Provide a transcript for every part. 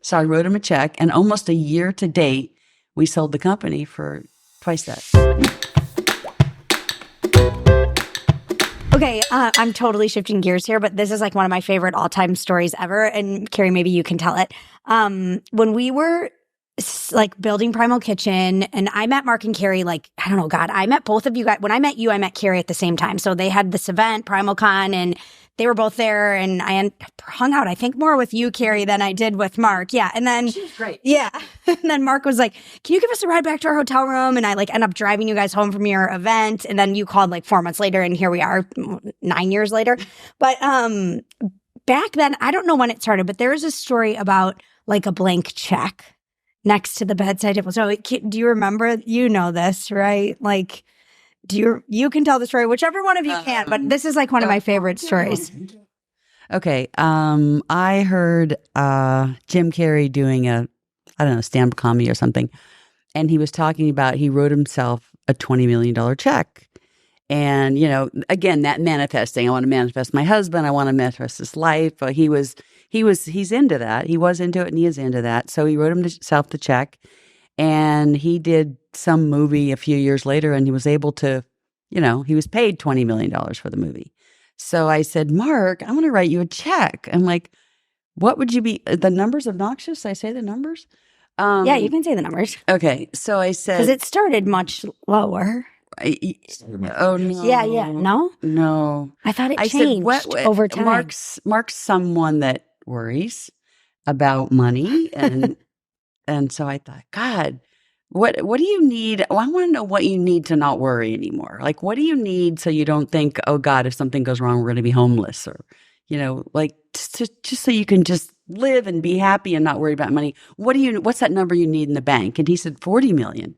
So I wrote him a check, and almost a year to date, we sold the company for twice that. Okay, I'm totally shifting gears here, but this is like one of my favorite all-time stories ever. And Carrie, maybe you can tell it. When we were like building Primal Kitchen, and I met Mark and Carrie, like, I don't know, God, I met both of you guys. When I met you, I met Carrie at the same time. So they had this event, Primal Con, and they were both there, and I hung out, I think, more with you, Carrie, than I did with Mark. Yeah. And then She was great. Yeah. And then Mark was like, can you give us a ride back to our hotel room? And I like end up driving you guys home from your event. And then you called like 4 months later, and here we are 9 years later. But back then, I don't know when it started, but there was a story about like a blank check next to the bedside table. So do you remember? You know this, right? Like, you can tell the story, whichever one of you can, but this is like one of my favorite stories. Okay. I heard Jim Carrey doing a, I don't know, stand-up comedy or something. And he was talking about, he wrote himself a $20 million check. And, you know, again, that manifesting, I want to manifest my husband. I want to manifest this life. He's into that. He was into it, and he is into that. So he wrote himself the check, and he did some movie a few years later, and he was able to, you know, he was paid $20 million for the movie. So I said, Mark, I want to write you a check. I'm like, what would you be? The numbers obnoxious? I say the numbers? Yeah, you can say the numbers. Okay. So I said, because it started much lower. Oh, no. Yeah. No? I thought it changed over time. Mark's someone that worries about money. And so I thought, God, what do you need? Well, I want to know what you need to not worry anymore. Like, what do you need so you don't think, oh, God, if something goes wrong, we're going to be homeless, or, you know, like just so you can just live and be happy and not worry about money. What's that number you need in the bank? And he said, 40 million.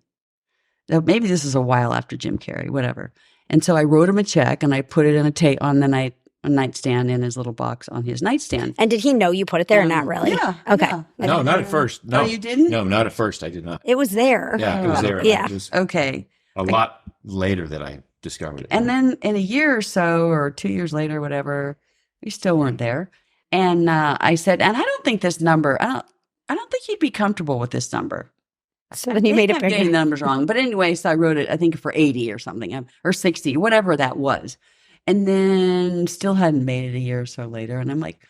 Now, maybe this is a while after Jim Carrey, whatever. And so I wrote him a check, and I put it in a nightstand in his little box on his nightstand. And did he know you put it there or not really? Yeah. Okay. Yeah. No, not at first. No. Oh, you didn't? No, not at first. I did not. It was there. Yeah, it was there. Yeah. It was Okay. a lot later that I discovered it. And then in a year or so, or 2 years later, whatever, we still weren't there. And I said, and I don't think this number, I don't think he'd be comfortable with this number. So then you made it I'm bigger. getting the numbers wrong. But anyway, so I wrote it, I think, for 80 or something, or 60, whatever that was. And then still hadn't made it a year or so later. And I'm like,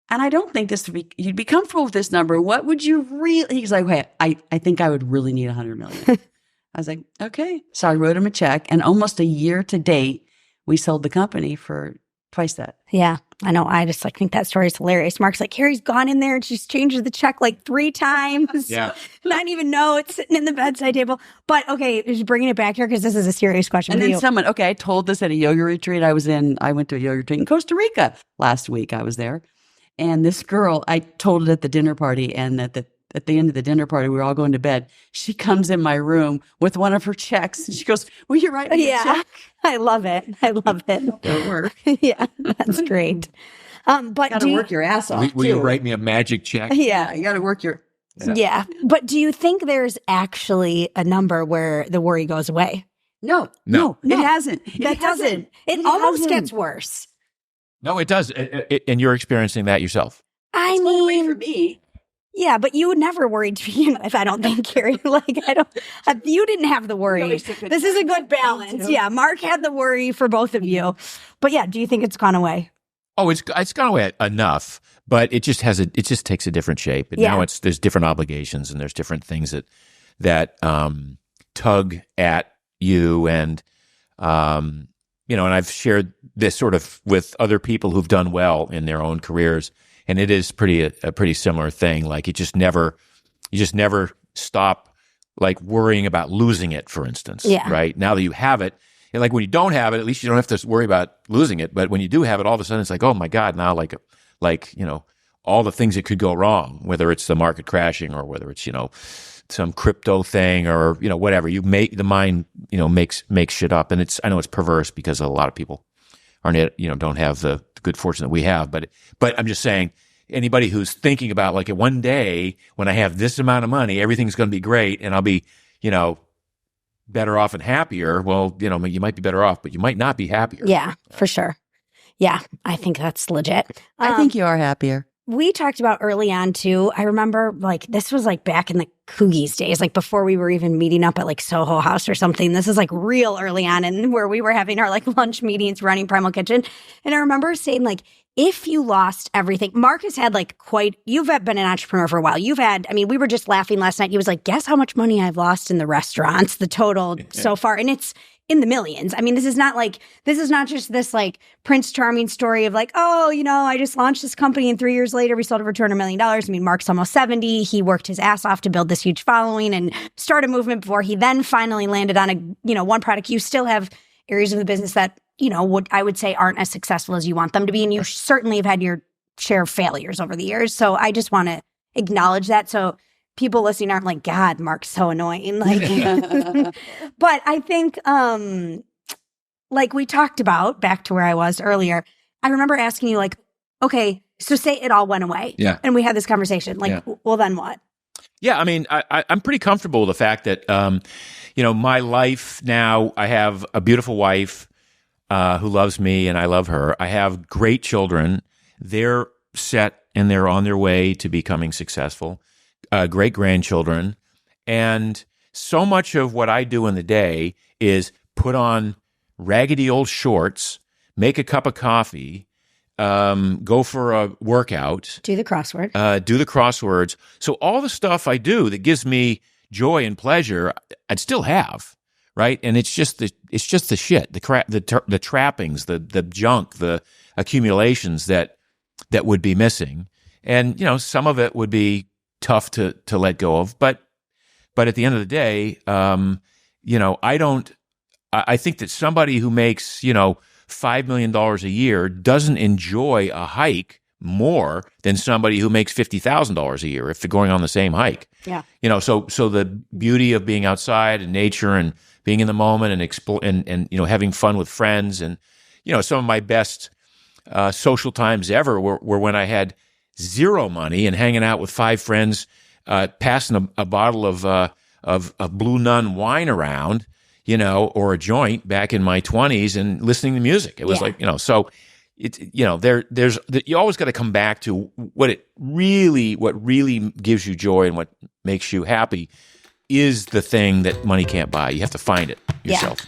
and I don't think you'd be comfortable with this number. What would you really? He's like, hey, I think I would really need 100 million. I was like, okay. So I wrote him a check, and almost a year to date, we sold the company for twice that. Yeah, I know. I just think that story is hilarious. Mark's like, Carrie's gone in there and she's changed the check like 3 times. Yeah. And I didn't even know it's sitting in the bedside table. But okay, just bringing it back here because this is a serious question. And for then you. I told this at a yoga retreat. I went to a yoga retreat in Costa Rica last week. I was there. And this girl, I told it at the dinner party, and at the end of the dinner party, we were all going to bed. She comes in my room with one of her checks, and she goes, will you write me a check? I love it. It'll work. Yeah, that's great. But Got to work your ass off, will you write me a magic check? Yeah. You got to work your... Yeah. But do you think there's actually a number where the worry goes away? No, it hasn't. It almost gets worse. No, it does. And you're experiencing that yourself. I It's one way mean, for me. yeah, but you would never worry to begin with, I don't think, Carrie. You didn't have the worry. No, it's a good This is a good balance. Yeah, Mark had the worry for both of you. But yeah, do you think it's gone away? Oh, it's gone away enough, but it just takes a different shape. And now there's different obligations, and there's different things that tug at you, and and I've shared this sort of with other people who've done well in their own careers. And it is a pretty similar thing. Like you just never stop like worrying about losing it, for instance. Yeah. Right. Now that you have it, and like when you don't have it, at least you don't have to worry about losing it. But when you do have it, all of a sudden it's like, oh my God, now like all the things that could go wrong, whether it's the market crashing or whether it's, some crypto thing or, whatever. The mind, makes shit up. And I know it's perverse because a lot of people don't have the good fortune that we have. But I'm just saying, anybody who's thinking about like one day when I have this amount of money, everything's going to be great and I'll be, better off and happier. Well, you might be better off, but you might not be happier. Yeah, for sure. Yeah, I think that's legit. I think you are happier. we talked about early on too. I remember like this was like back in the Coogies days, like before we were even meeting up at like Soho House or something. This is like real early on, and where we were having our like lunch meetings running Primal Kitchen. And I remember saying like, if you lost everything, Mark has had like you've been an entrepreneur for a while. We were just laughing last night. He was like, guess how much money I've lost in the restaurants, the total so far. And it's in the millions. I mean, this is not just this like Prince Charming story of like, oh, I just launched this company and 3 years later we sold it for $200 million. I mean, Mark's almost 70. He worked his ass off to build this huge following and start a movement before he then finally landed on one product. You still have areas of the business that, I would say aren't as successful as you want them to be. And you certainly have had your share of failures over the years. So I just want to acknowledge that. So people listening aren't like, God, Mark's so annoying. Like, but I think, like we talked about back to where I was earlier, I remember asking you like, okay, so say it all went away. Yeah. And we had this conversation like, well, then what? Yeah. I mean, I'm pretty comfortable with the fact that, my life now, I have a beautiful wife who loves me and I love her. I have great children. They're set and they're on their way to becoming successful. Great grandchildren. And so much of what I do in the day is put on raggedy old shorts, make a cup of coffee, go for a workout. Do the crossword. Do the crosswords. So all the stuff I do that gives me joy and pleasure, I'd still have, right? And it's just the shit, the crap, the trappings, the junk, the accumulations that would be missing. And, some of it would be tough to let go of, but at the end of the day, I think that somebody who makes, $5 million a year doesn't enjoy a hike more than somebody who makes $50,000 a year if they're going on the same hike. Yeah. So the beauty of being outside and nature and being in the moment and having fun with friends and, some of my best social times ever were when I had zero money and hanging out with 5 friends, passing a bottle of Blue Nun wine around, or a joint back in my 20s and listening to music. It was so it's, you always got to come back to what really gives you joy and what makes you happy is the thing that money can't buy. You have to find it yourself. Yeah.